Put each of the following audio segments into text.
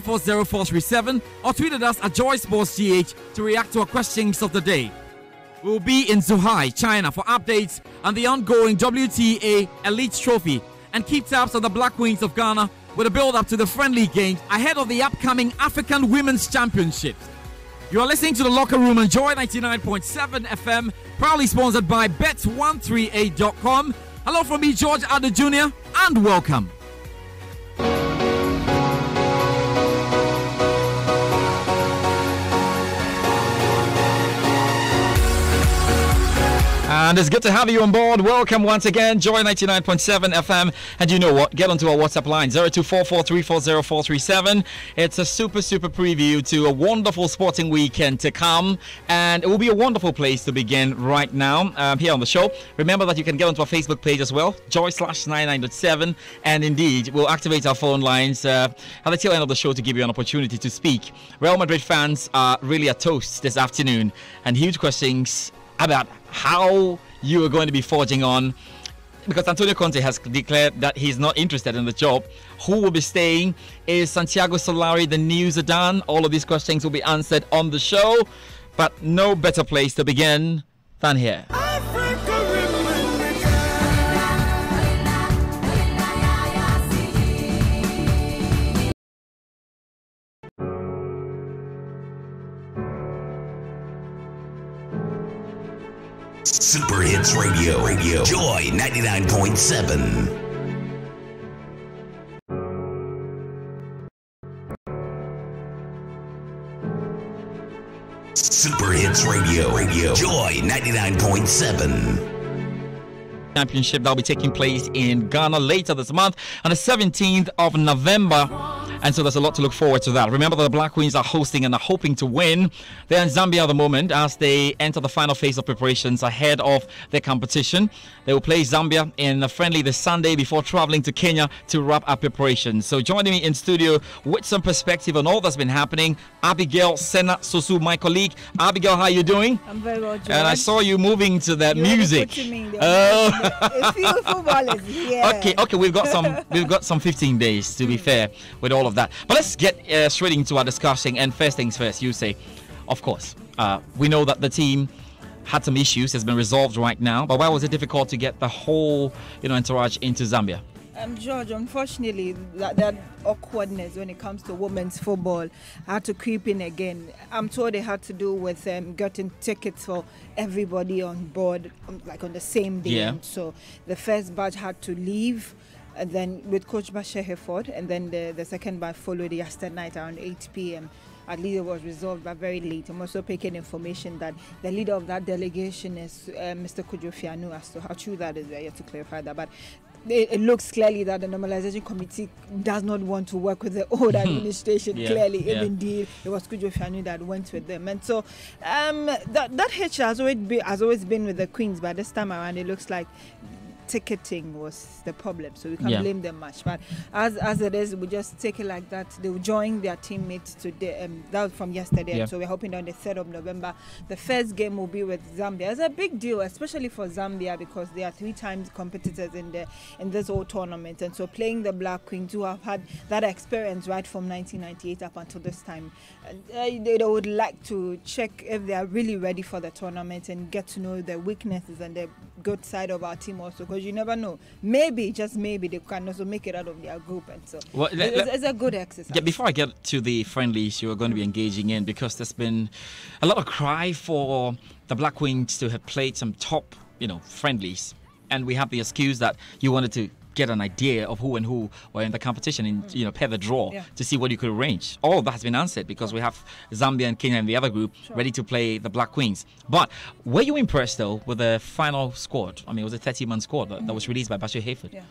0244040437 or tweet at us at JoySportsGH to react to our questions of the day. We'll be in Zhuhai, China for updates on the ongoing WTA Elite Trophy and keep tabs on the Black Queens of Ghana with a build-up to the friendly games ahead of the upcoming African Women's Championships. You are listening to The Locker Room on Joy 99.7 FM, proudly sponsored by Bet138.com. Hello from me, George Addo Jr., and welcome. And it's good to have you on board. Welcome once again, Joy 99.7 FM. And you know what? Get onto our WhatsApp line, 0244340437. It's a super preview to a wonderful sporting weekend to come. And it will be a wonderful place to begin right now here on the show. Remember that you can get onto our Facebook page as well, Joy/99.7. And indeed, we'll activate our phone lines at the tail end of the show to give you an opportunity to speak. Real Madrid fans are really a toast this afternoon. And huge questions about how you are going to be forging on, because Antonio Conte has declared that he's not interested in the job. Who will be staying? Is Santiago Solari the new Zidane? All of these questions will be answered on the show, but no better place to begin than here. Super Hits Radio. Joy 99.7. Super Hits Radio. Joy 99.7. Championship that will be taking place in Ghana later this month on the 17th of November. And so there's a lot to look forward to that. Remember that the Black Queens are hosting and are hoping to win. They're in Zambia at the moment as they enter the final phase of preparations ahead of their competition. They will play Zambia in a friendly this Sunday before traveling to Kenya to wrap up preparations. So joining me in studio with some perspective on all that's been happening, Abigail Sena Sosu, my colleague. Abigail, how are you doing? I'm very well, George. And I saw you moving to that music. A few footballers, yeah. Okay, we've got some 15 days to be fair with all of that. But let's get straight into our discussing. And first things first, you say, of course, we know that the team had some issues. It's been resolved right now. But why was it difficult to get the whole, entourage into Zambia? George, unfortunately, that awkwardness when it comes to women's football had to creep in again. I'm told it had to do with getting tickets for everybody on board, like on the same day. Yeah. So the first batch had to leave, and then with Coach Bashir Hereford, and then the second batch followed yesterday night around 8 p.m. At least it was resolved, but very late. I'm also picking information that the leader of that delegation is Mr. Kojo Fianu. As to how true that is, I have to clarify that. But it looks clearly that the normalization committee does not want to work with the old administration. Clearly, if indeed it was Kojo Fianu that went with them. And so that hitch has always been with the Queens, but this time around it looks like ticketing was the problem, so we can't blame them much. But as it is, we just take it like that. They will join their teammates today. That was from yesterday, so we're hoping on the 3rd of November. The first game will be with Zambia. It's a big deal, especially for Zambia, because they are 3 times competitors in this whole tournament, and so playing the Black Queens, who have had that experience right from 1998 up until this time, they would like to check if they are really ready for the tournament and get to know the weaknesses and the good side of our team also, because you never know. Maybe, just maybe, they can also make it out of their group. And so it's a good exercise. Yeah, before I get to the friendlies you are going to be engaging in, because there's been a lot of cry for the Black Queens to have played some top, friendlies. And we have the excuse that you wanted to get an idea of who and who were in the competition and pair the draw to see what you could arrange. All of that has been answered because we have Zambia and Kenya in the other group ready to play the Black Queens. But were you impressed though with the final squad? I mean, it was a 30-man squad that was released by Bashir Hereford. Yeah.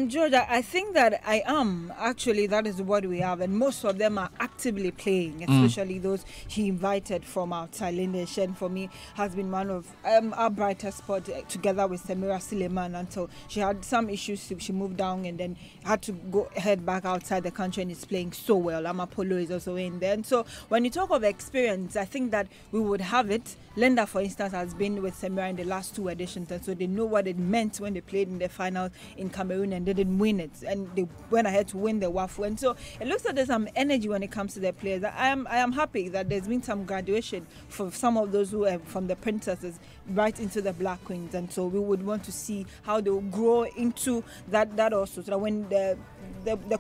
George, I think that I am. Actually, that is what we have. And most of them are actively playing, especially those he invited from outside. Linda Shen, for me, has been one of our brightest spot together with Samira Suleiman until she had some issues. She moved down and then had to head back outside the country and is playing so well. Amapolo is also in there. And so when you talk of experience, I think that we would have it. Linda, for instance, has been with Samira in the last 2 editions, and so they know what it meant when they played in the finals in Cameroon and they didn't win it, and they went ahead to win the WAFU. And so it looks like there's some energy when it comes to their players. I am happy that there's been some graduation for some of those who are from the Princesses right into the Black Queens, and so we would want to see how they will grow into that also, so that when the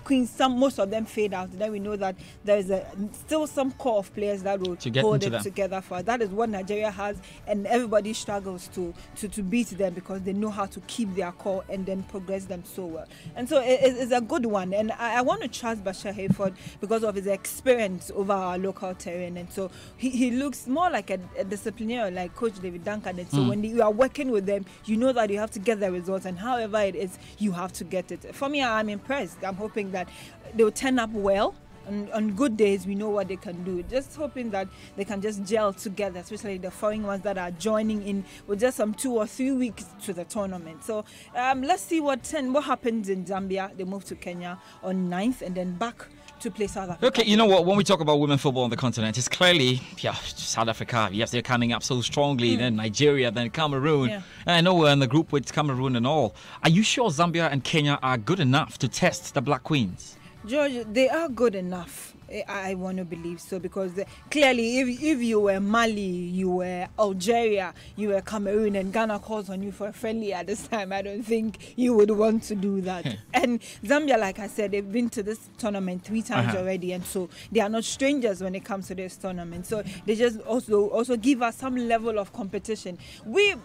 Queens, most of them fade out, then we know that there is still some core of players that will hold it together for us. That is what Nigeria has, and everybody struggles to beat them because they know how to keep their core and then progress them so well. And so it's a good one, and I want to trust Bashir Hayford because of his experience over our local terrain, and so he looks more like a disciplinarian like Coach David Duncan. And so when you are working with them, you know that you have to get the results, and however it is, you have to get it. For me, I'm impressed. I'm hoping that they'll turn up well. And on good days, we know what they can do. Just hoping that they can just gel together, especially the foreign ones that are joining in with just some 2 or 3 weeks to the tournament. So let's see what happens in Zambia. They move to Kenya on 9th and then back to play South Africa. Okay, you know what? When we talk about women football on the continent, it's clearly South Africa. Yes, they're coming up so strongly. Then Nigeria, then Cameroon. Yeah. And I know we're in the group with Cameroon and all. Are you sure Zambia and Kenya are good enough to test the Black Queens? George, they are good enough. I want to believe so, because clearly if you were Mali, you were Algeria, you were Cameroon, and Ghana calls on you for a friendly at this time, I don't think you would want to do that. And Zambia, like I said, they've been to this tournament 3 times already, and so they are not strangers when it comes to this tournament. So they just also give us some level of competition.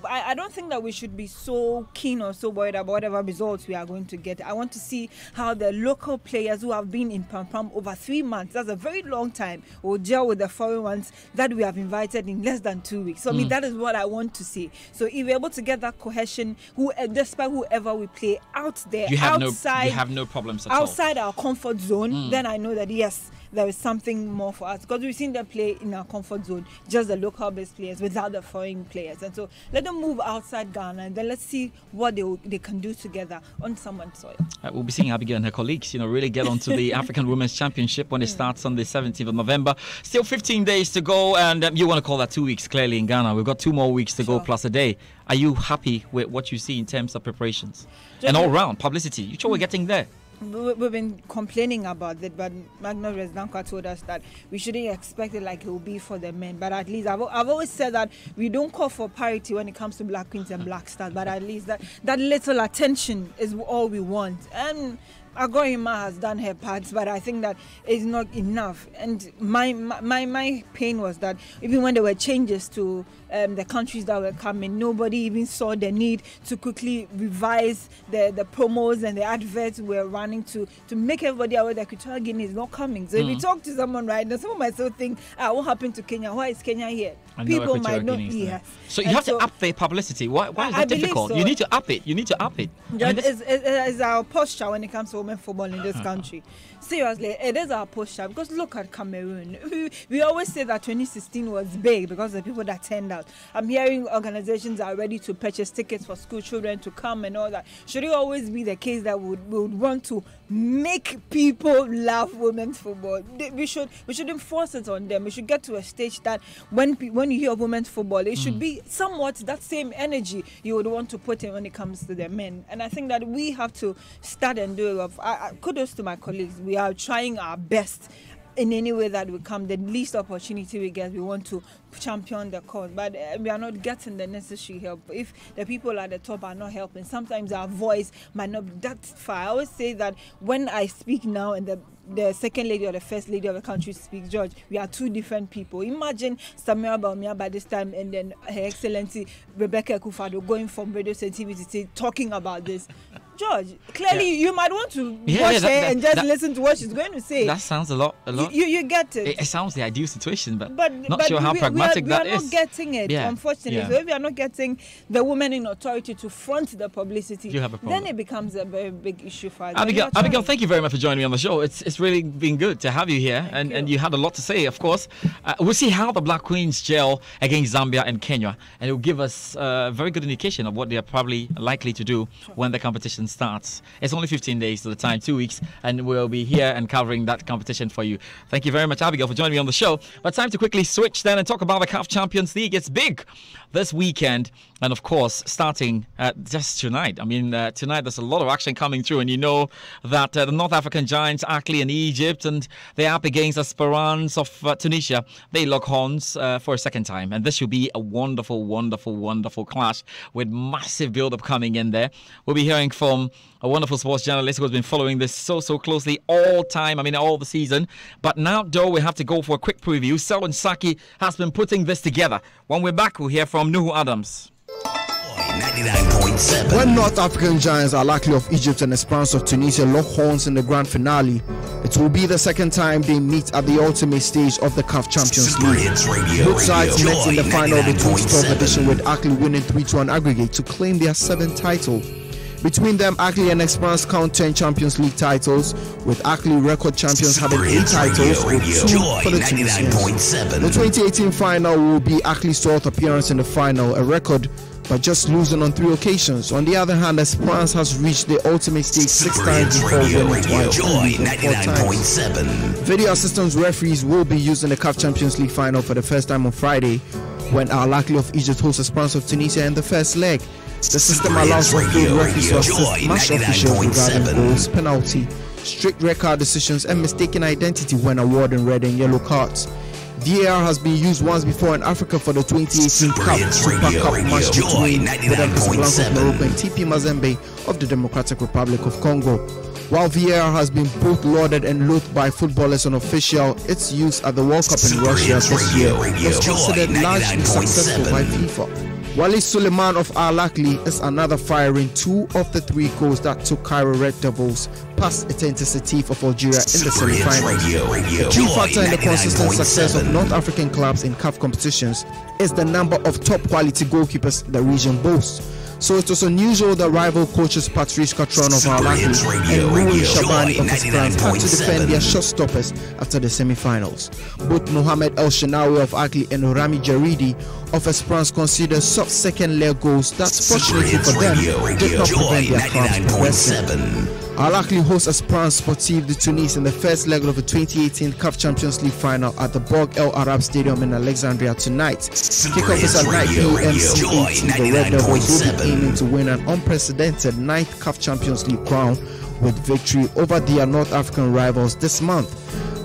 I don't think that we should be so keen or so worried about whatever results we are going to get. I want to see how the local players who have been in Pam Pam over 3 months, that's a very long time, will gel with the foreign ones that we have invited in less than 2 weeks. So I mean, that is what I want to see. So if we're able to get that cohesion, despite whoever we play out there, you have no problems at all. Outside our comfort zone, then I know that yes, there is something more for us, because we've seen them play in our comfort zone, just the local based players without the foreign players. And so let them move outside Ghana, and then let's see what they can do together on someone's soil. We'll be seeing Abigail and her colleagues, really get onto the African Women's Championship when it starts on the 17th of November. Still 15 days to go, and you want to call that 2 weeks clearly in Ghana. We've got 2 more weeks to go plus a day. Are you happy with what you see in terms of preparations and all round publicity? You sure we're getting there? We've been complaining about it, but Magnus Resdanka told us that we shouldn't expect it like it will be for the men. But at least I've always said that we don't call for parity when it comes to Black Queens and Black Stars, but at least that little attention is all we want. And Agoima has done her parts, but I think that is not enough. And my pain was that even when there were changes to the countries that were coming, nobody even saw the need to quickly revise the promos and the adverts we're running to make everybody aware that Equatorial Guinea is not coming. So if you talk to someone right now, someone might still think, what happened to Kenya? Why is Kenya here? People might not. Yes. So you have to up the publicity. Why is that difficult? So. You need to up it. It's our posture when it comes to women football in this country. Seriously, it is our posture, because look at Cameroon. We always say that 2016 was big because of the people that turned out. I'm hearing organizations are ready to purchase tickets for school children to come and all that. Should it always be the case that we would want to make people love women's football? We shouldn't force it on them. We should get to a stage that when you hear of women's football, it should be somewhat that same energy you would want to put in when it comes to the men. And I think that we have to start and do it. Kudos to my colleagues. We are trying our best in any way that we come. The least opportunity we get, we want to champion the cause, but we are not getting the necessary help. If the people at the top are not helping, sometimes our voice might not be that far. I always say that when I speak now and the second lady or the first lady of the country speaks, George, we are 2 different people. Imagine Samira Baumia by this time, and then Her Excellency Rebecca Akufo-Addo going from radio sensitivity talking about this. George, clearly you might want to watch her and just listen to what she's going to say. That sounds a lot. You get it. It sounds the ideal situation, but not sure how pragmatic that is. We are not getting it, unfortunately. Yeah. So if we are not getting the women in authority to front the publicity, you have a problem. Then it becomes a very big issue for us. Abigail, thank you very much for joining me on the show. It's really been good to have you here, and you had a lot to say, of course. We'll see how the Black Queens gel against Zambia and Kenya, and it will give us a very good indication of what they are probably likely to do when the competition starts. It's only 15 days to the time, 2 weeks, and we'll be here and covering that competition for you. Thank you very much, Abigail, for joining me on the show. But time to quickly switch then and talk about the CAF Champions League. It's big this weekend, and of course, starting just tonight. I mean, tonight there's a lot of action coming through, and you know that the North African giants, Akli in Egypt, and they're up against Esperance of Tunisia. They lock horns for a second time, and this should be a wonderful, wonderful, wonderful clash with massive build-up coming in there. We'll be hearing from a wonderful sports journalist who has been following this so closely all the season. But now, though, we have to go for a quick preview. Selwyn Saki has been putting this together. When we're back, we'll hear from Nuhu Adams. 99.7. When North African giants Al-Ahly of Egypt and Esperance of Tunisia lock horns in the grand finale, it will be the second time they meet at the ultimate stage of the CAF Champions League. Both sides met in the final of the 2012 edition, with Ahly winning 3-2 on aggregate to claim their 7th title. Between them, Ahly and Esperance count 10 Champions League titles, with Ahly record champions having 8 titles, with 2 for the Tunisians. The 2018 final will be Ahly's 12th appearance in the final, a record but just losing on 3 occasions. On the other hand, Esperance has reached the ultimate stage 6 times before winning twice, 4 times. Video assistance referees will be used in the CAF Champions League final for the first time on Friday, when Al-Ahly of Egypt hosts Esperance of Tunisia in the first leg. The system allows for field referees to assist match officials regarding goals, penalty, strict red card decisions, and mistaken identity when awarding red and yellow cards. VAR has been used once before in Africa for the 2018 CAF Super Cup match between Wydad Casablanca of Morocco and TP Mazembe of the Democratic Republic of Congo. While VAR has been both lauded and loathed by footballers and officials, its use at the World Cup in Russia this year was considered largely successful by FIFA. Wally Suleiman of Al-Ahly is another firing 2 of the 3 goals that took Cairo Red Devils past Etente Setif of Algeria in the semi-finals. The key factor in the consistent success of North African clubs in CAF competitions is the number of top-quality goalkeepers the region boasts. So it was unusual that rival coaches Patrice Catron of Al-Ahly and Louis Shabani of Esperance had to defend their shot-stoppers after the semi-finals. Both Mohamed El Shenawi of Ahly and Rami Jaridi of Esperance considered soft second-leg goals that, fortunately for them, did not prevent their clubs progressing. Al-Ahly hosts Esperance Sportive de Tunis in the first leg of the 2018 CAF Champions League final at the Borg El Arab Stadium in Alexandria tonight. Kickoff is at 9 p.m. CET. The Red Devils will be aiming to win an unprecedented 9th CAF Champions League crown with victory over their North African rivals this month.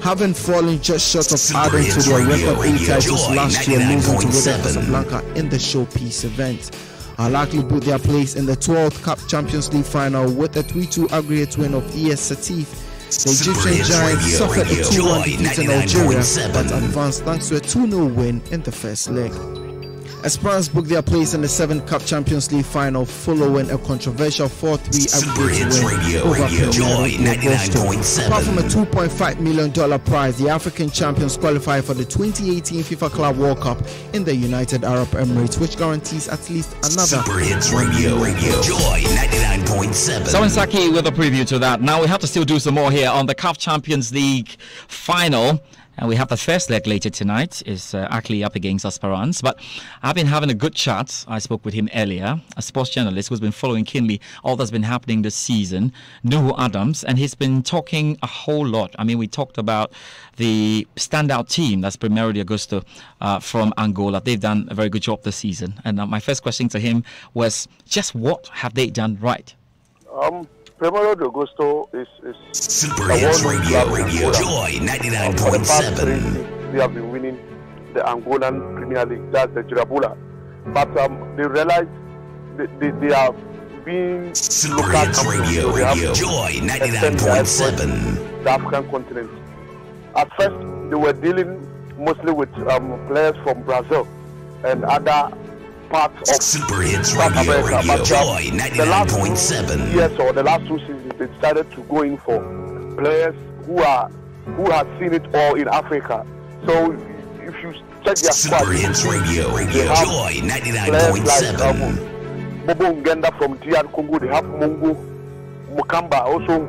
Having fallen just short of adding to their record 8 titles last year, losing to Wydad Casablanca in the showpiece event. Al-Ahly booked their place in the 12th CAF Champions League final with a 3-2 aggregate win of ES Setif. The Egyptian giants suffered a 2-1 defeat in Algeria, but advanced thanks to a 2-0 win in the first leg. Esperance booked their place in the 7th CAF Champions League final following a controversial 4-3 aggregate win over Primero de Agosto. Apart from a $2.5 million prize, the African champions qualify for the 2018 FIFA Club World Cup in the United Arab Emirates, which guarantees at least another Joy 99.7. Selwyn Saki with a preview to that. Now we have to still do some more here on the CAF Champions League final. And we have the first leg later tonight, is Ahly up against Esperance. But I've been having a good chat. I spoke with him earlier, a sports journalist who's been following keenly all that's been happening this season, Nuhu Adams, and he's been talking a whole lot. I mean, we talked about the standout team, that's Primero de Agosto from Angola. They've done a very good job this season. And my first question to him was, just what have they done right? Primero de Agosto is Super Hits Radio Joy 99.7. They have been winning the Angolan Premier League, that's the Girabula. But they realize they are being Super Hits Radio Joy 99.7. The African continent. At first, they were dealing mostly with players from Brazil and other parts of Super Hits South America. But Joy the last 99.7. years or the last 2 seasons, they decided to go in for players who have seen it all in Africa. So if you check their squad, Super Hits Radio Joy 99.7. Bobo Ngenda from DR Congo, they have Mungu Mukamba also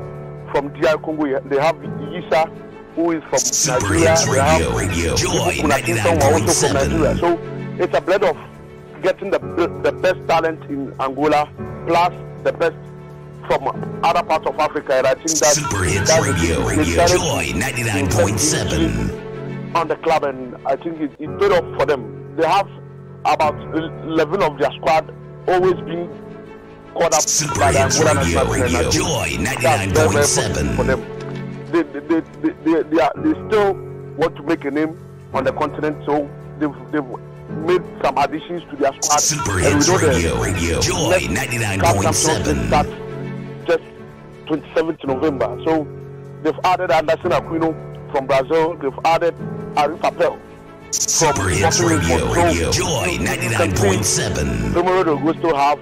from DR Congo, they have Yisa who is from Super Nigeria, Hits they have Radio Joy also from Nigeria. 99.7. So it's a blend of getting the best talent in Angola plus the best from other parts of Africa, and I think that Super Hits Radio, Joy 99.7 on the club, and I think it paid off for them. They have about 11 of their squad always been caught up Super by the Hits Angolan Radio, Joy 99.7 for them. They still want to make a name on the continent, so they've made some additions to their squad. Super Hits Radio, Joy 99.7 start just 27th November. So they've added Anderson Aquino from Brazil. They've added Arif Apel. Super Hits Radio, Joy 99.7. Primero will still have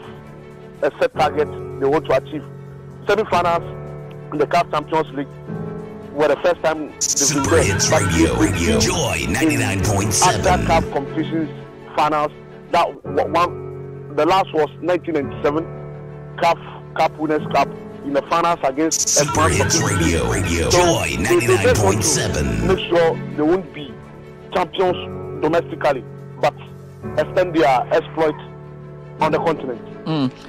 a set target they want to achieve. Semi-finals in the CAF Champions League were the first time they've Super been Hits there. Radio, Joy 99.7. After CAF competitions finals, that one, the last was 1997 CAF Winners' Cup in the finals against Super Hits Radio, Joy 99.7. Make sure they won't be champions domestically, but extend their exploit on the continent.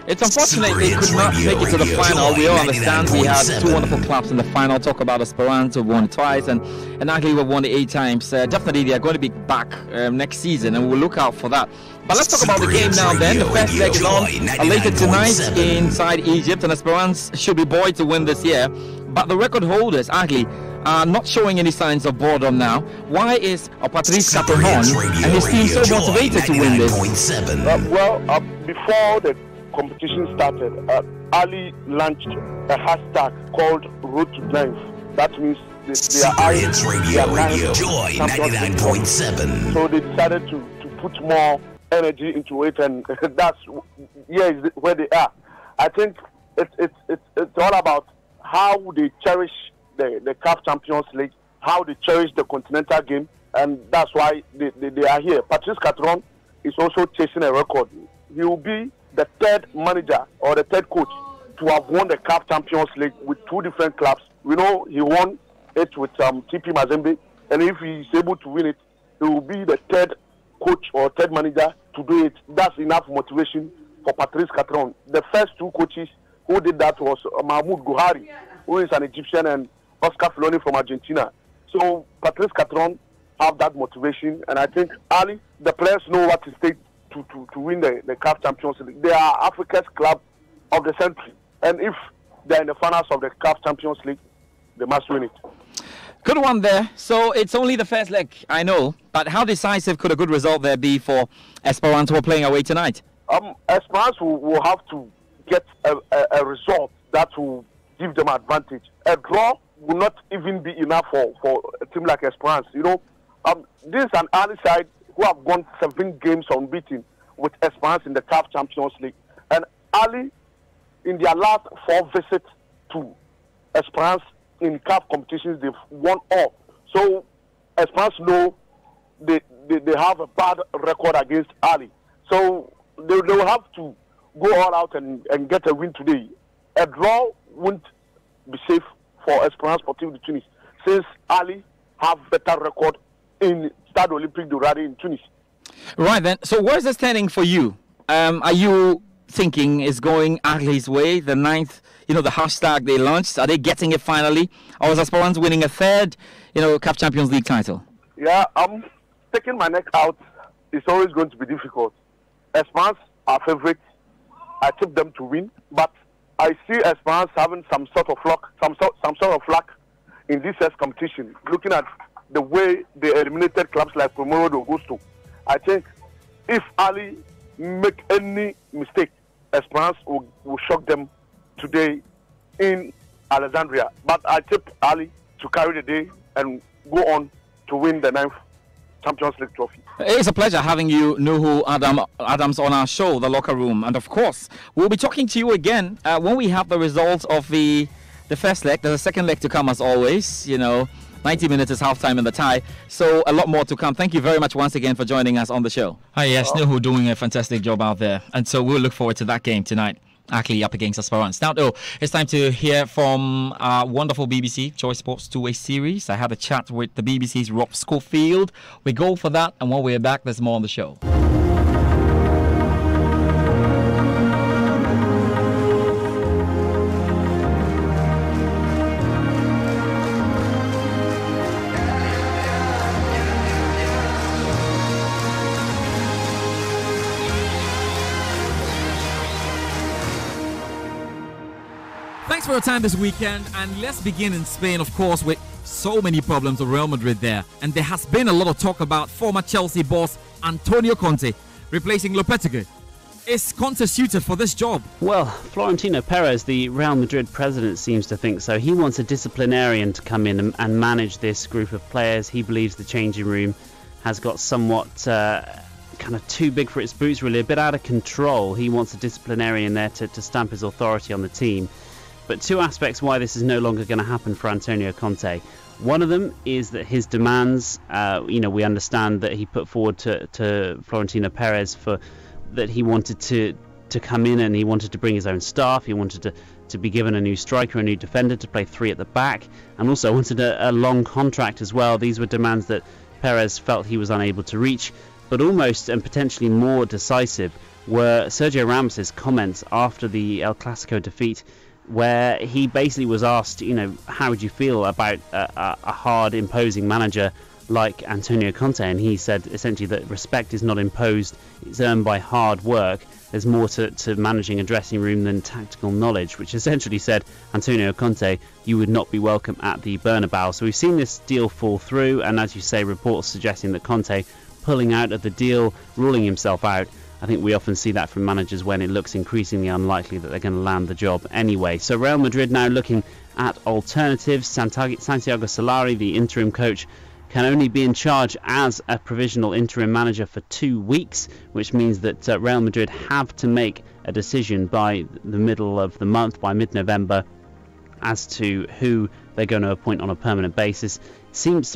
It's unfortunate they could not make it to the final. We all understand we had two wonderful clubs in the final. Talk about Esperance, who won twice, and actually we've won it 8 times. Definitely they are going to be back next season, and we'll look out for that. But let's talk about the game now then. The first leg is on later tonight inside Egypt, and Esperance should be buoyed to win this year. But the record holders, actually, are not showing any signs of boredom now. Why is Patrice Caterhon and his team so motivated to win this? Before the competition started, Ali launched a hashtag called Road to Ninth. That means they are eyeing Radio, Joy 99.7. So they decided to put more energy into it, and that's where they are. I think it's all about how they cherish the CAF Champions League, how they cherish the continental game, and that's why they are here. Patrice Caterhon is also chasing a record. He will be the third manager or the third coach to have won the CAF Champions League with 2 different clubs. We know he won it with TP Mazembe, and if he is able to win it, he will be the third coach or third manager to do it. That's enough motivation for Patrice Caterhon. The first 2 coaches who did that was Mahmoud Gouhari, who is an Egyptian, and Oscar Filoni from Argentina. So Patrice Caterhon have that motivation, and I think Ali, the players know what it takes to win the CAF Champions League. They are Africa's club of the century, and if they're in the finals of the CAF Champions League, they must win it. Good one there. So it's only the first leg, I know, but how decisive could a good result there be for Esperance, who are playing away tonight? Esperance will have to get a result that will give them advantage. A draw will not even be enough for a team like Esperance. You know, this is an early side who have won 7 games unbeaten with Esperance in the CAF Champions League. And Ali, in their last 4 visits to Esperance in CAF competitions, they've won all. So Esperance know they have a bad record against Ali. So they will have to go all out and get a win today. A draw won't be safe for Esperance Sportive de Tunis, since Ali have better record in Stade Olympique de Radi in Tunis. Right then. So where's the standing for you? Are you thinking is going Ali's way, the 9th, the hashtag they launched? Are they getting it finally? Or is Esperance winning a 3rd, CAF Champions League title? Yeah, I'm taking my neck out. It's always going to be difficult. Esperance are favorites. I tip them to win, but I see Esperance having some sort of luck in this first competition. Looking at the way they eliminated clubs like Primero de Agosto, I think if Ali make any mistake, Esperance will shock them today in Alexandria. But I tip Ali to carry the day and go on to win the 9th Champions League trophy. It's a pleasure having you, Nuhu Adams, on our show, The Locker Room. And of course, we'll be talking to you again when we have the results of the first leg. There's a second leg to come, as always. 90 minutes is halftime in the tie, so a lot more to come. Thank you very much once again for joining us on the show. Hi, yes, Nuhu doing a fantastic job out there. And so we'll look forward to that game tonight. Ackley up against Esperance. Now, it's time to hear from our wonderful BBC Joy Sports 2-way series. I had a chat with the BBC's Rob Schofield. We go for that, and when we're back, there's more on the show. Thanks for your time this weekend, and let's begin in Spain, of course, with so many problems of Real Madrid there. And there has been a lot of talk about former Chelsea boss Antonio Conte replacing Lopetegui. Is Conte suited for this job? Well, Florentino Perez, the Real Madrid president, seems to think so. He wants a disciplinarian to come in and manage this group of players. He believes the changing room has got somewhat kind of too big for its boots, really, a bit out of control. He wants a disciplinarian there to stamp his authority on the team. But two aspects why this is no longer going to happen for Antonio Conte. One of them is that his demands, we understand that he put forward to Florentino Perez for that he wanted to come in and he wanted to bring his own staff. He wanted to be given a new striker, a new defender to play three at the back, and also wanted a long contract as well. These were demands that Perez felt he was unable to reach, but almost and potentially more decisive were Sergio Ramos's comments after the El Clasico defeat, where he basically was asked, how would you feel about a hard, imposing manager like Antonio Conte? And he said essentially that respect is not imposed, it's earned by hard work. There's more to managing a dressing room than tactical knowledge, which essentially said, Antonio Conte, you would not be welcome at the Bernabeu. So we've seen this deal fall through, and as you say, reports suggesting that Conte pulling out of the deal, ruling himself out. I think we often see that from managers when it looks increasingly unlikely that they're going to land the job anyway. So Real Madrid now looking at alternatives. Santiago Solari, the interim coach, can only be in charge as a provisional interim manager for 2 weeks, which means that Real Madrid have to make a decision by the middle of the month, by mid-November, as to who they're going to appoint on a permanent basis.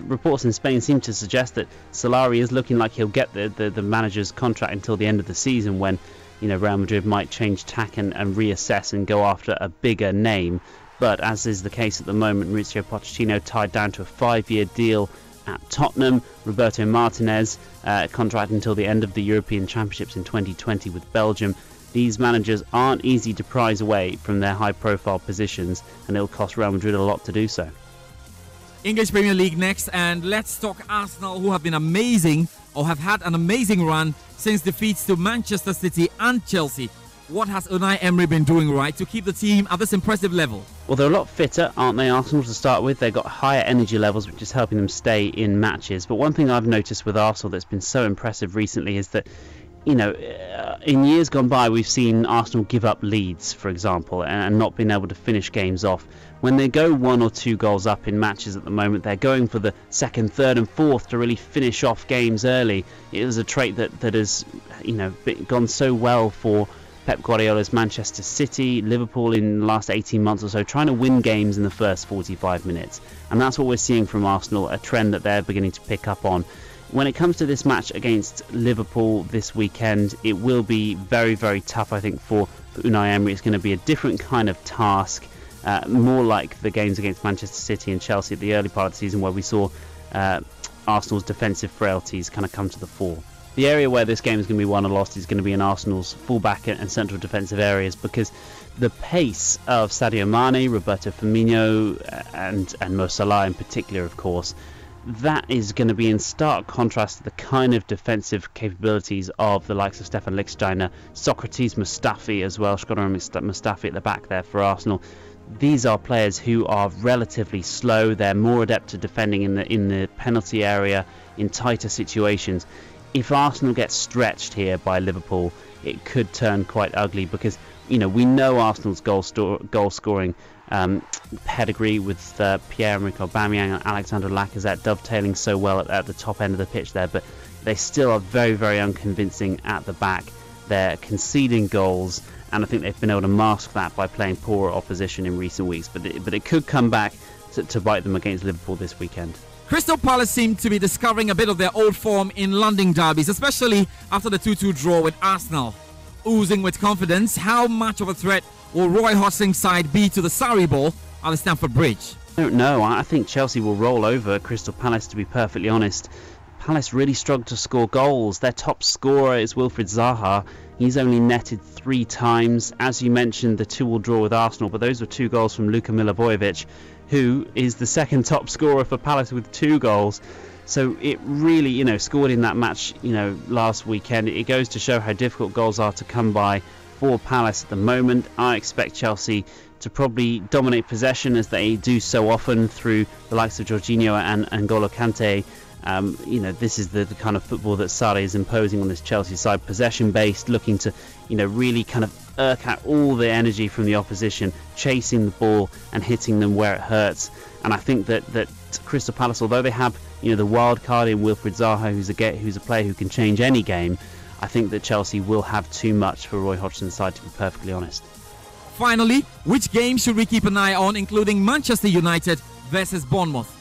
Reports in Spain seem to suggest that Solari is looking like he'll get the manager's contract until the end of the season, when Real Madrid might change tack and reassess and go after a bigger name. But as is the case at the moment, Mauricio Pochettino tied down to a 5-year deal at Tottenham. Roberto Martinez contract until the end of the European Championships in 2020 with Belgium. These managers aren't easy to prize away from their high-profile positions, and it'll cost Real Madrid a lot to do so. English Premier League next, and let's talk Arsenal, who have been amazing, or have had an amazing run since defeats to Manchester City and Chelsea. What has Unai Emery been doing right to keep the team at this impressive level? Well, they're a lot fitter, aren't they, Arsenal, to start with? They've got higher energy levels, which is helping them stay in matches. But one thing I've noticed with Arsenal that's been so impressive recently is that, in years gone by, we've seen Arsenal give up leads, for example, and not been able to finish games off. When they go 1 or 2 goals up in matches at the moment, they're going for the second, third and fourth to really finish off games early. It was a trait that has, gone so well for Pep Guardiola's Manchester City, Liverpool in the last 18 months or so, trying to win games in the first 45 minutes. And that's what we're seeing from Arsenal, a trend that they're beginning to pick up on. When it comes to this match against Liverpool this weekend, it will be very, very tough, I think, for Unai Emery. It's going to be a different kind of task, more like the games against Manchester City and Chelsea at the early part of the season, where we saw Arsenal's defensive frailties kind of come to the fore. The area where this game is going to be won or lost is going to be in Arsenal's fullback and central defensive areas, because the pace of Sadio Mane, Roberto Firmino and Mo Salah in particular, of course, that is going to be in stark contrast to the kind of defensive capabilities of the likes of Stefan Lichtsteiner, Socrates Mustafi as well, Shkodran Mustafi at the back there for Arsenal. These are players who are relatively slow. They're more adept at defending in the penalty area, in tighter situations. If Arsenal gets stretched here by Liverpool, it could turn quite ugly, because we know Arsenal's goal scoring pedigree with Pierre-Emerick Aubameyang and Alexander Lacazette dovetailing so well at the top end of the pitch there, but they still are very, very unconvincing at the back. They're conceding goals, and I think they've been able to mask that by playing poorer opposition in recent weeks, but it could come back to bite them against Liverpool this weekend. Crystal Palace seem to be discovering a bit of their old form in London derbies, especially after the 2-2 draw with Arsenal. Oozing with confidence, how much of a threat will Roy Hodgson's side be to the Sarri Bowl at the Stamford Bridge? I don't know. I think Chelsea will roll over Crystal Palace, to be perfectly honest. Palace really struggled to score goals. Their top scorer is Wilfried Zaha. He's only netted 3 times. As you mentioned, the 2-2 draw with Arsenal, but those were 2 goals from Luka Milivojevic, who is the second top scorer for Palace with 2 goals. So it really, scored in that match, last weekend. It goes to show how difficult goals are to come by for Palace at the moment. I expect Chelsea to probably dominate possession as they do so often through the likes of Jorginho and N'Golo Kante. This is the kind of football that Sarri is imposing on this Chelsea side, possession-based, looking to, really kind of irk out all the energy from the opposition, chasing the ball and hitting them where it hurts. And I think that Crystal Palace, although they have, the wild card in Wilfried Zaha, who's a player who can change any game, I think that Chelsea will have too much for Roy Hodgson's side, to be perfectly honest. Finally, which game should we keep an eye on, including Manchester United versus Bournemouth?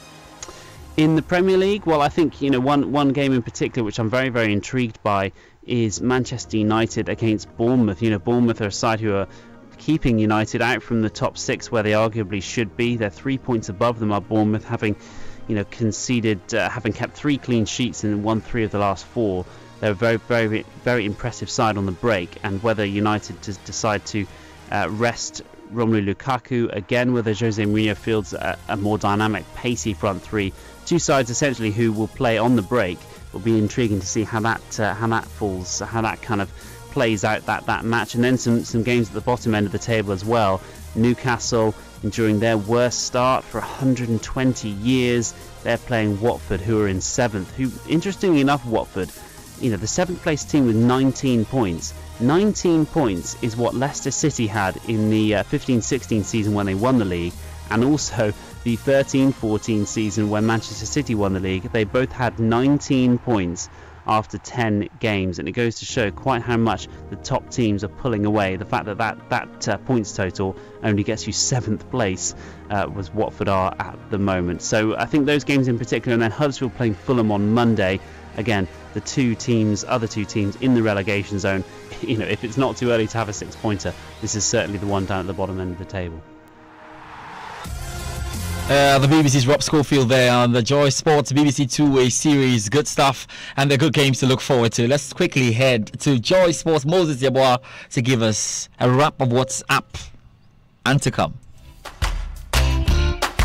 In the Premier League, well, I think one game in particular which I'm very, very intrigued by is Manchester United against Bournemouth. Bournemouth are a side who are keeping United out from the top 6 where they arguably should be. They're 3 points above them, are Bournemouth, having conceded, having kept 3 clean sheets and won 3 of the last 4. They're a very, very, very impressive side on the break, and whether United decide to rest Romelu Lukaku again, whether Jose Mourinho fields a more dynamic, pacey front 3. Two sides essentially who will play on the break. Will be intriguing to see how that falls, how that kind of plays out that match. And then some games at the bottom end of the table as well. Newcastle enduring their worst start for 120 years. They're playing Watford, who are in 7th. Who, interestingly enough, Watford, the 7th place team with 19 points. 19 points is what Leicester City had in the 15-16 season when they won the league, and also the 13-14 season when Manchester City won the league. They both had 19 points after 10 games, and it goes to show quite how much the top teams are pulling away. The fact that points total only gets you 7th place was Watford are at the moment. So I think those games in particular, and then Huddersfield playing Fulham on Monday. Again, the other two teams in the relegation zone. If it's not too early to have a 6-pointer, this is certainly the one down at the bottom end of the table. The BBC's Rob Schofield there on the Joy Sports BBC two-way series. Good stuff, and they're good games to look forward to. Let's quickly head to Joy Sports' Moses Yeboah to give us a wrap of what's up and to come.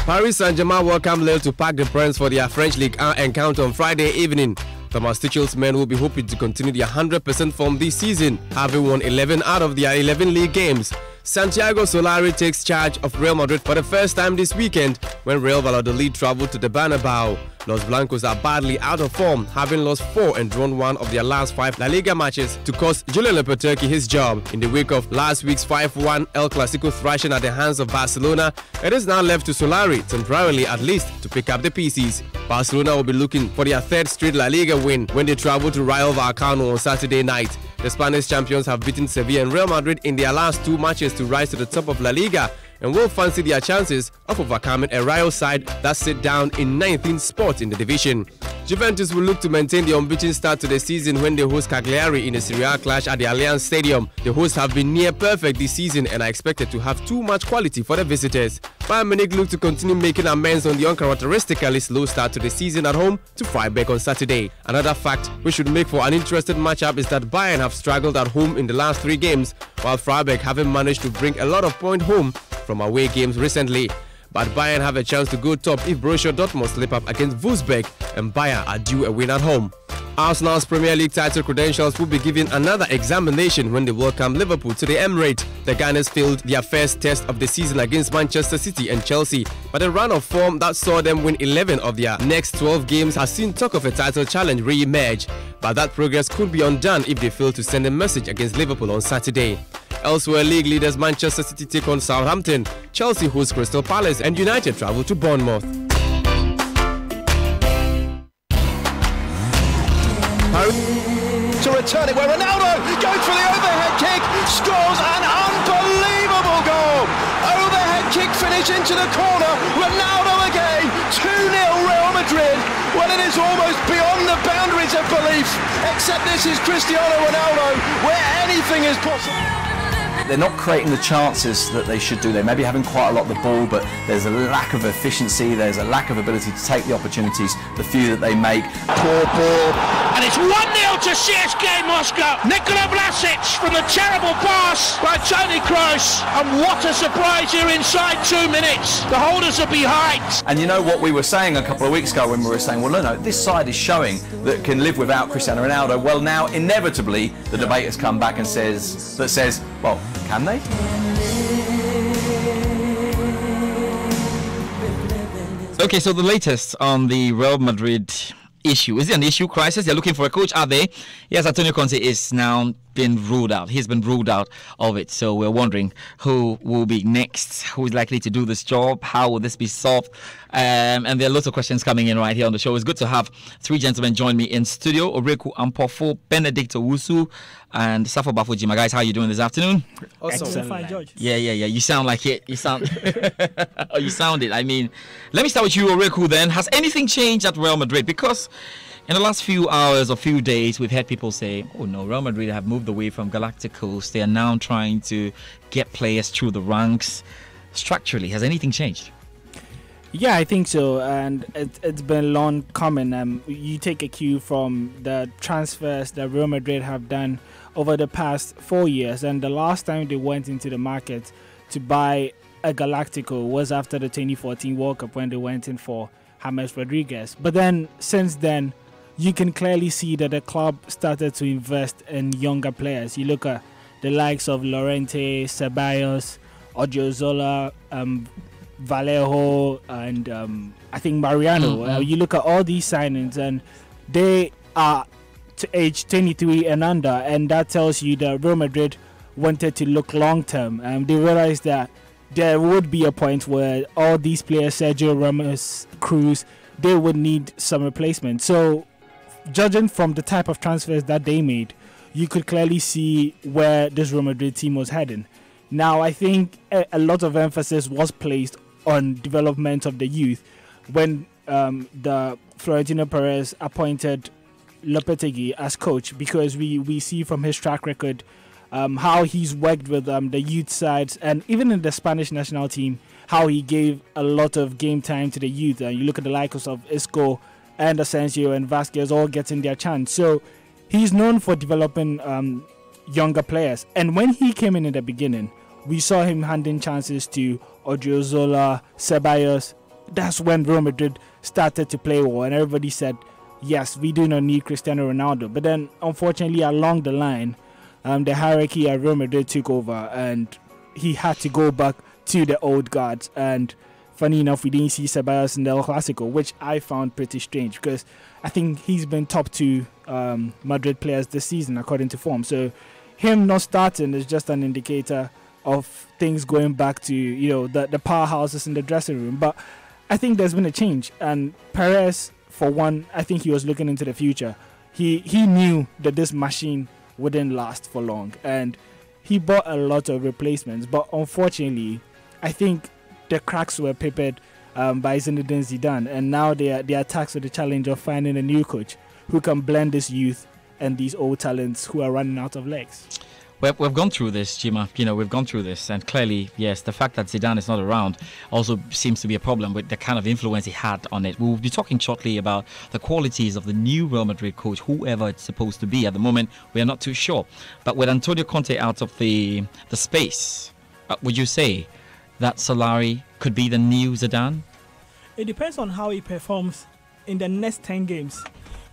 Paris Saint-Germain welcome Lille to Parc des Princes for their French League 1 encounter on Friday evening. Thomas Tuchel's men will be hoping to continue their 100% form this season, having won 11 out of their 11 league games. Santiago Solari takes charge of Real Madrid for the first time this weekend when Real Valladolid travel to the Bernabeu. Los Blancos are badly out of form, having lost 4 and drawn 1 of their last 5 La Liga matches to cost Julen Lopetegui his job. In the wake of last week's 5-1 El Clasico thrashing at the hands of Barcelona, it is now left to Solari, temporarily at least, to pick up the pieces. Barcelona will be looking for their 3rd straight La Liga win when they travel to Rayo Vallecano on Saturday night. The Spanish champions have beaten Sevilla and Real Madrid in their last 2 matches to rise to the top of La Liga, and will fancy their chances of overcoming a Rayo side that sit down in 19th spot in the division. Juventus will look to maintain the unbeaten start to the season when they host Cagliari in a Serie A clash at the Allianz Stadium. The hosts have been near perfect this season and are expected to have too much quality for the visitors. Bayern Munich look to continue making amends on the uncharacteristically slow start to the season at home to Freiburg on Saturday. Another fact we should make for an interesting matchup is that Bayern have struggled at home in the last 3 games, while Freiburg haven't managed to bring a lot of points home from away games recently. But Bayern have a chance to go top if Borussia Dortmund slip up against Wolfsburg, and Bayern are due a win at home. Arsenal's Premier League title credentials will be given another examination when they welcome Liverpool to the Emirates. The Gunners failed their first test of the season against Manchester City and Chelsea, but a run of form that saw them win 11 of their next 12 games has seen talk of a title challenge re-emerge. But that progress could be undone if they fail to send a message against Liverpool on Saturday. Elsewhere, league leaders Manchester City take on Southampton, Chelsea hosts Crystal Palace, and United travel to Bournemouth. To return it where Ronaldo goes for the overhead kick, scores an unbelievable goal. Overhead kick finish into the corner, Ronaldo again, 2-0 Real Madrid. Well, it is almost beyond the boundaries of belief, except this is Cristiano Ronaldo, where anything is possible. They're not creating the chances that they should do. They may be having quite a lot of the ball, but there's a lack of efficiency, there's a lack of ability to take the opportunities, the few that they make. Poor ball. And it's 1-0 to CSKA Moscow. Nikola Vlasic from the terrible pass by Toni Kroos. And what a surprise here inside 2 minutes. The holders are behind. And you know what we were saying a couple of weeks ago when we were saying, well, no, this side is showing that can live without Cristiano Ronaldo. Well, now, inevitably, the debate has come back and says, well, can they? Okay, so the latest on the Real Madrid issue. Is it an issue crisis? They're looking for a coach, are they? Yes, Antonio Conte is now been ruled out. He's been ruled out of it. So we're wondering who will be next, who is likely to do this job, how will this be solved? And there are lots of questions coming in right here on the show. It's good to have three gentlemen join me in studio. Oreku Ampofo, Benedict Owusu, and Safo Bafojima. Guys, how are you doing this afternoon? Awesome. Fine, George. Yeah. You sound like it. You sound oh, you sound it. I mean, let me start with you, Oreku, then. Has anything changed at Real Madrid? Because in the last few hours or few days, we've had people say, oh no, Real Madrid have moved away from Galacticos. They are now trying to get players through the ranks. Structurally, has anything changed? Yeah, I think so. And it's been long coming. You take a cue from the transfers that Real Madrid have done over the past 4 years. And the last time they went into the market to buy a Galactico was after the 2014 World Cup when they went in for James Rodriguez. But then, since then, you can clearly see that the club started to invest in younger players. You look at the likes of Llorente, Ceballos, Odriozola, Vallejo, and I think Mariano. You look at all these signings, and they are to age 23 and under, and that tells you that Real Madrid wanted to look long term. They realized that there would be a point where all these players, Sergio Ramos, Cruz, they would need some replacement. So, judging from the type of transfers that they made, you could clearly see where this Real Madrid team was heading. Now, I think a lot of emphasis was placed on development of the youth when the Florentino Perez appointed Lopetegui as coach, because we see from his track record how he's worked with the youth sides, and even in the Spanish national team, how he gave a lot of game time to the youth. And you look at the likes of Isco and Asensio and Vasquez all getting their chance. So he's known for developing younger players. And when he came in the beginning, we saw him handing chances to Odriozola, Ceballos. That's when Real Madrid started to play well, and everybody said, yes, we do not need Cristiano Ronaldo. But then, unfortunately, along the line, the hierarchy at Real Madrid took over, and he had to go back to the old guards. And funny enough, we didn't see Ceballos in the El Clasico, which I found pretty strange, because I think he's been top two Madrid players this season, according to form. So him not starting is just an indicator of things going back to, the powerhouses in the dressing room. But I think there's been a change, and Perez, for one, I think he was looking into the future. He knew that this machine wouldn't last for long, and he bought a lot of replacements. But unfortunately, I think the cracks were papered by Zinedine Zidane, and now they are tasked with the challenge of finding a new coach who can blend this youth and these old talents who are running out of legs. We've gone through this, Jima. We've gone through this, and clearly, yes, the fact that Zidane is not around also seems to be a problem with the kind of influence he had on it. We'll be talking shortly about the qualities of the new Real Madrid coach, whoever it's supposed to be. At the moment, we are not too sure. But with Antonio Conte out of the space, would you say that Solari could be the new Zidane? It depends on how he performs in the next 10 games.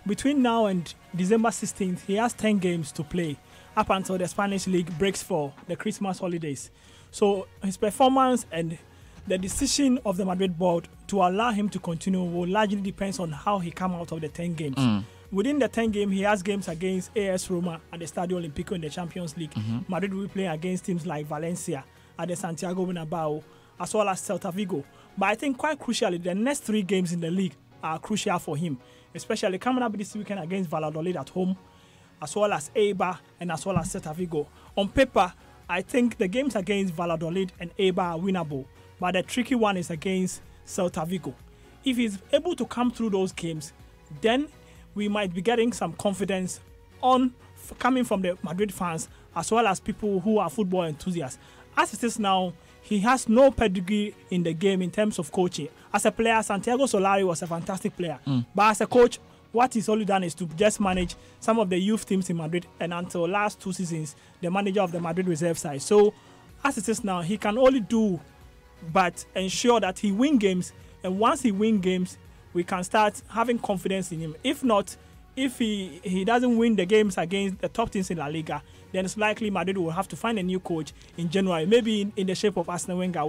Between now and December 16th, he has 10 games to play up until the Spanish League breaks for the Christmas holidays. So his performance and the decision of the Madrid board to allow him to continue will largely depends on how he comes out of the 10 games. Within the 10 games, he has games against AS Roma at the Stadio Olimpico in the Champions League. Madrid will be playing against teams like Valencia at the Santiago Bernabeu, as well as Celta Vigo. But I think quite crucially, the next 3 games in the league are crucial for him, especially coming up this weekend against Valladolid at home, as well as Eibar and as well as Celta Vigo. On paper, I think the games against Valladolid and Eibar are winnable, but the tricky one is against Celta Vigo. If he's able to come through those games, then we might be getting some confidence coming from the Madrid fans as well as people who are football enthusiasts. As it is now, he has no pedigree in the game in terms of coaching. As a player, Santiago Solari was a fantastic player, but as a coach, what he's only done is to just manage some of the youth teams in Madrid, and until last 2 seasons, the manager of the Madrid reserve side. So, as it is now, he can only do but ensure that he wins games, and once he wins games, we can start having confidence in him. If not, if he doesn't win the games against the top teams in La Liga, then it's likely Madrid will have to find a new coach in January, maybe in the shape of Arsene Wenger.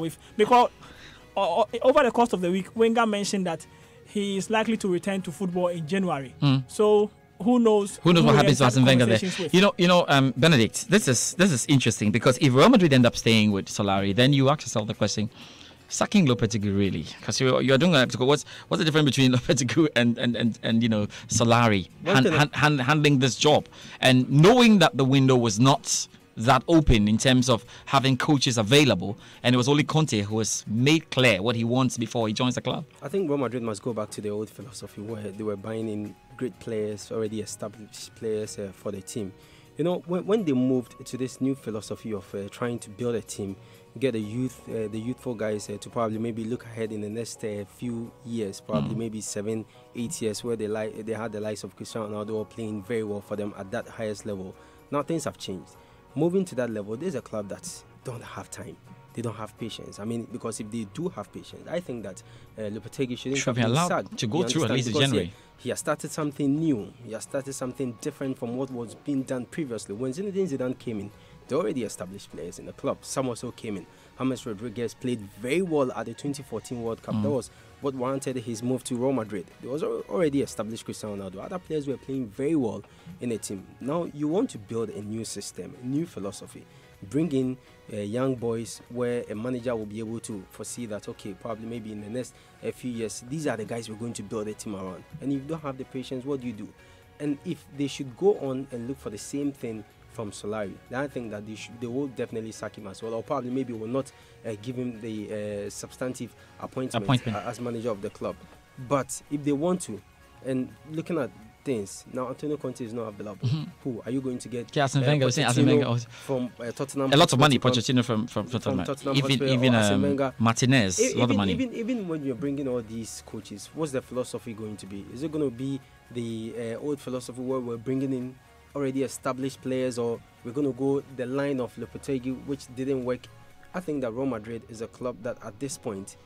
over the course of the week, Wenger mentioned that he is likely to return to football in January. So who knows? Who knows what happens to Arsene Wenger there? Benedict, this is interesting, because if Real Madrid end up staying with Solari, then you ask yourself the question: sacking Lopetegui, really? Because you're doing what's the difference between Lopetegui and Solari handling this job, and knowing that the window was not that open in terms of having coaches available, and it was only Conte who has made clear what he wants before he joins the club. I think Real Madrid must go back to the old philosophy where they were buying in great players, already established players for the team. You know, when they moved to this new philosophy of trying to build a team, get the youthful guys to probably maybe look ahead in the next few years, probably maybe 7-8 years, where they had the likes of Cristiano Ronaldo playing very well for them at that highest level. Now things have changed. Moving to that level, there's a club that don't have time. They don't have patience. I mean, because if they do have patience, I think that Lopetegui should be allowed to go through at least in January. He has started something new. He has started something different from what was being done previously. When Zinedine Zidane came in, they already established players in the club. Some also came in. James Rodriguez played very well at the 2014 World Cup. That was what warranted his move to Real Madrid. There was already established Cristiano Ronaldo. Other players were playing very well in a team. Now you want to build a new system, a new philosophy. Bring in young boys where a manager will be able to foresee that, okay, probably maybe in the next few years, these are the guys we're going to build a team around. And if you don't have the patience, what do you do? And if they should go on and look for the same thing from Solari, then I think that they will definitely sack him as well, or probably maybe will not give him the substantive appointment as manager of the club. But if they want to, and looking at things now, Antonio Conte is not available. Who are you going to get? Arsene Wenger from Tottenham. A lot of money, Pochettino from Tottenham. Even Martinez, a lot of money. Even when you're bringing all these coaches, what's the philosophy going to be? Is it going to be the old philosophy where we're bringing in already established players, or we're going to go the line of Lopetegui, which didn't work? I think that Real Madrid is a club that at this point,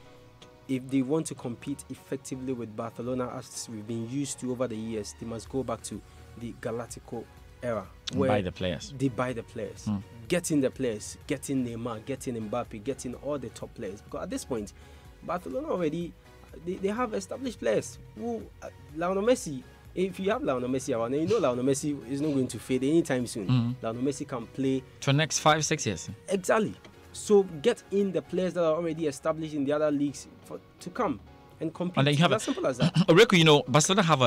if they want to compete effectively with Barcelona as we've been used to over the years, they must go back to the Galactico era, where buy the players. They buy the players, getting the players, getting Neymar, getting Mbappe, getting all the top players. Because at this point, Barcelona already they have established players. Who Lionel Messi. If you have Lionel Messi around, and you know Lionel Messi is not going to fade anytime soon. Lionel Messi can play for the next 5-6 years. Exactly. So get in the players that are already established in the other leagues to come and compete. And then you have as simple as that. Rico, you know, Barcelona have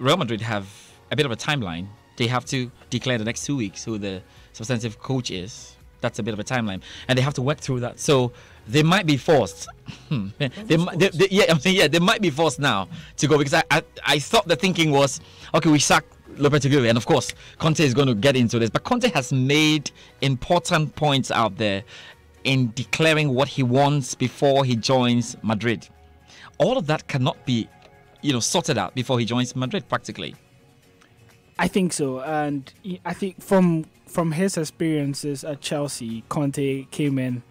Real Madrid have a bit of a timeline. They have to declare the next 2 weeks who the substantive coach is. That's a bit of a timeline, and they have to work through that. So they might be forced. They might be forced now to go, because I thought the thinking was, okay, we sack Lopetegui, and of course Conte is going to get into this, but Conte has made important points out there in declaring what he wants before he joins Madrid. All of that cannot be, sorted out before he joins Madrid, practically. I think so, and I think from his experiences at Chelsea, Conte came in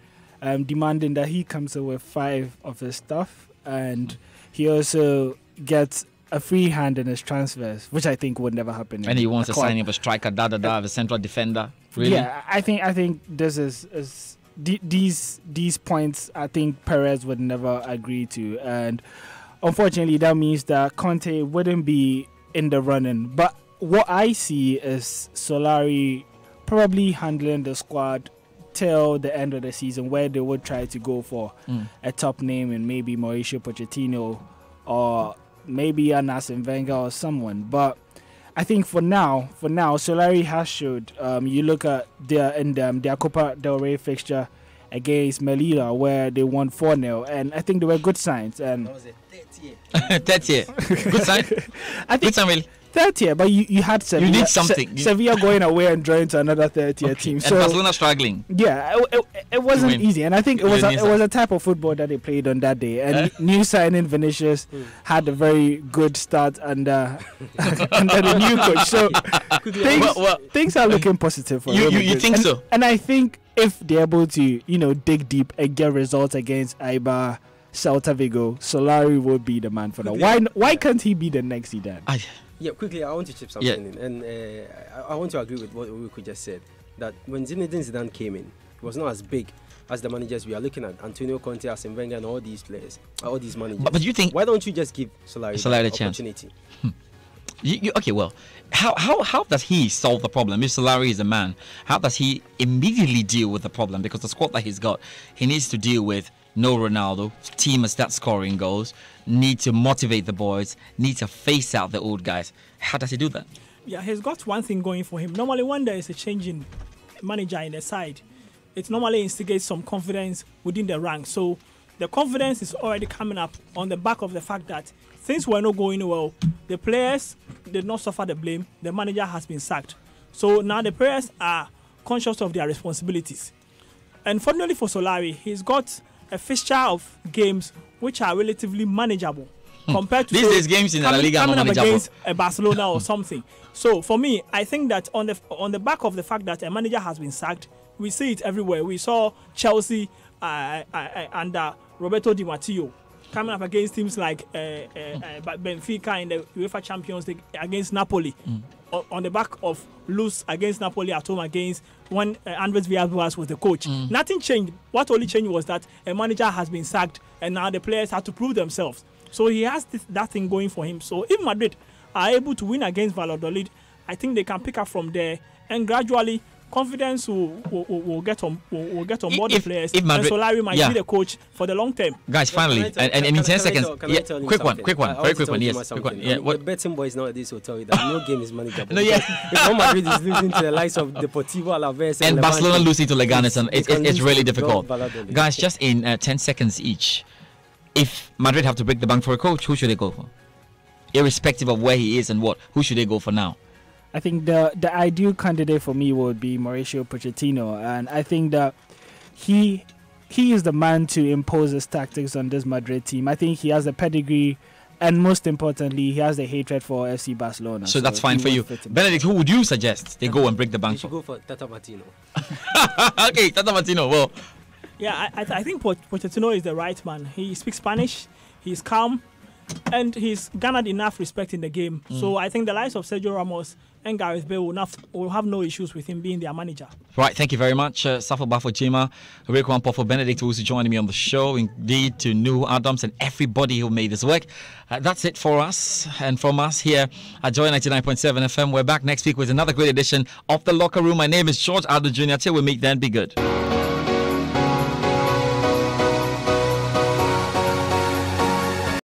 demanding that he comes in with 5 of his stuff, and he also gets a free hand in his transfers, which I think would never happen. And he wants a signing of a striker, a central defender. Really? Yeah, I think this is these points I think Perez would never agree to, and unfortunately that means that Conte wouldn't be in the running. But what I see is Solari probably handling the squad till the end of the season, where they would try to go for a top name and maybe Mauricio Pochettino or maybe an Arsene Wenger or someone. But I think for now, Solari has showed. You look at their Copa del Rey fixture against Melilla, where they won 4-0, and I think they were good signs. And that was a 30th year. Good sign. I think good sign, really. 30th, but you had Sevilla. You need something. Sevilla going away and drawing to another 30th team. So, and Barcelona struggling. Yeah, it wasn't easy, and I think it was a type of football that they played on that day. And new signing Vinicius had a very good start under the new coach. So things are looking positive for you. You think so? And I think if they're able to, dig deep and get results against Eibar, Celta Vigo, Solari will be the man for that. Why can't he be the next Zidane? Yeah, quickly, I want to chip something in. And I want to agree with what Riku just said, that when Zinedine Zidane came in, he was not as big as the managers we are looking at, Antonio Conte, Arsene Wenger, and all these players, all these managers. But do you think? Why don't you just give Solari the opportunity? Okay, well, how does he solve the problem? If Solari is a man, how does he immediately deal with the problem? Because the squad that he's got, he needs to deal with no Ronaldo, team must start scoring goals, need to motivate the boys, need to face out the old guys. How does he do that? Yeah, he's got one thing going for him. Normally, when there is a change in manager in the side, it normally instigates some confidence within the ranks. So the confidence is already coming up on the back of the fact that things were not going well. The players did not suffer the blame. The manager has been sacked. So now the players are conscious of their responsibilities. And fortunately for Solari, he's got a fixture of games which are relatively manageable compared to these days games in La Liga are not manageable against Barcelona or something. So for me, I think that on the back of the fact that a manager has been sacked, we see it everywhere. We saw Chelsea under Roberto Di Matteo coming up against teams like Benfica in the UEFA Champions League against Napoli. On the back of lose against Napoli at home against when Andres Villas-Boas was the coach. Nothing changed. What only changed was that a manager has been sacked and now the players have to prove themselves. So he has that thing going for him. So if Madrid are able to win against Valladolid, I think they can pick up from there and gradually confidence will get on board the players. If Madrid, and Solari might be the coach for the long term. Guys, finally, and in 10 seconds, quick one, very quick one, yes. Quick one. Yeah, the betting boys nowadays will tell you that no game is manageable. No, yes. If Real Madrid is losing to the likes of Deportivo Alaves and Barcelona losing to Leganes, it's really difficult. Guys, just in 10 seconds each, if Madrid have to break the bank for a coach, who should they go for? Irrespective of where he is and who should they go for now? I think the ideal candidate for me would be Mauricio Pochettino, and I think that he is the man to impose his tactics on this Madrid team. I think he has the pedigree, and most importantly, he has the hatred for FC Barcelona. So that's fine for you. Benedict, who would you suggest they go and break the bank for? You should go for Tata Martino. Okay, Tata Martino. Well, yeah, I think Pochettino is the right man. He speaks Spanish. He's calm. And he's garnered enough respect in the game. So I think the likes of Sergio Ramos and Gareth Bale will have no issues with him being their manager. Right, thank you very much. Safo Bafo Jima, Rekwan Pofo Benedict, who's joining me on the show. Indeed, to Nuhu Adams and everybody who made this work. That's it for us and from us here at Joy 99.7 FM. We're back next week with another great edition of The Locker Room. My name is George Aldo Jr. Till we meet then, be good.